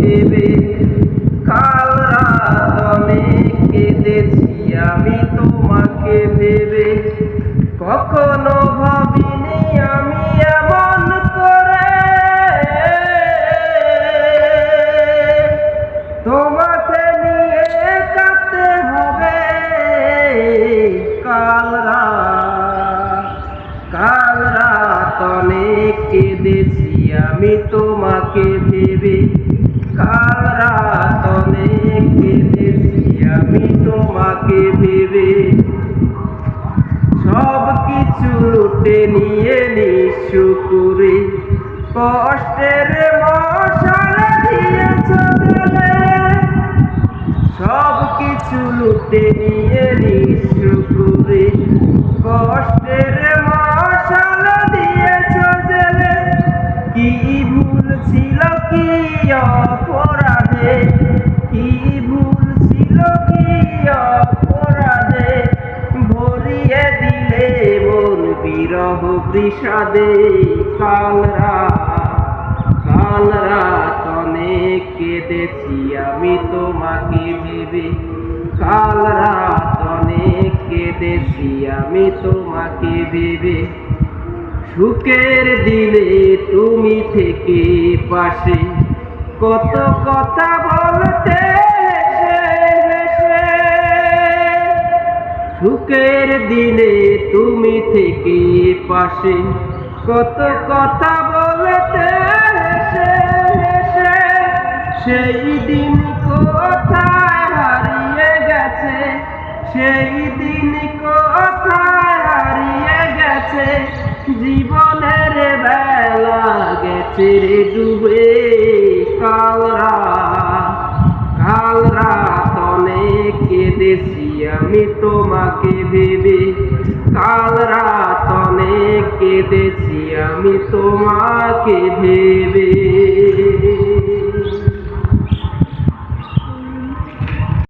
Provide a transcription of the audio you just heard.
দেবে। কাল রাত অনেক কেঁদেছি আমি তোমাকে ভেবে। কখনো ভাবিনি আমি এমন করে তোমাকে নিয়ে কাঁদতে হবে। কাল রাত অনেক কেঁদেছি আমি তোমাকে ভেবে। কাল রাত অনেক কেঁদেছি আমি তোমাকে ভেবে। সব কিছু লুটে নিয়ে নিঃস্ব করে কষ্টের মশাল দিয়েছ জ্বেলে। সব কিছু লুটে নিয়ে নিঃস্ব করে কষ্টের মশাল দিয়েছ জ্বেলে। কি ভুল ছিল কি অপরাধে, কি ভুল ছিল কি অপরাধে ভরিয়ে দিলে মন বিরহ বিষাদে। কাল রাত অনেক কেঁদেছি আমি তোমাকে ভেবে। কাল রাত অনেক কেঁদেছি আমি তোমাকে ভেবে। সুখের দিনে তুমি থেকে পাশে কত কথা বলতে হেসে। সুখের দিনে তুমি থেকে পাশে কত কথা বলতে হেসে। সেই দিন কোথায় হারিয়ে গেছে, সেই দিন কোথায় হারিয়ে গেছে। জীবনের বেলা গেছে রে ডুবে। কাল রাত অনেক কেঁদেছি আমি তোমাকে ভেবে। কাল রাত অনেক কেঁদেছি আমি তোমাকে ভেবে।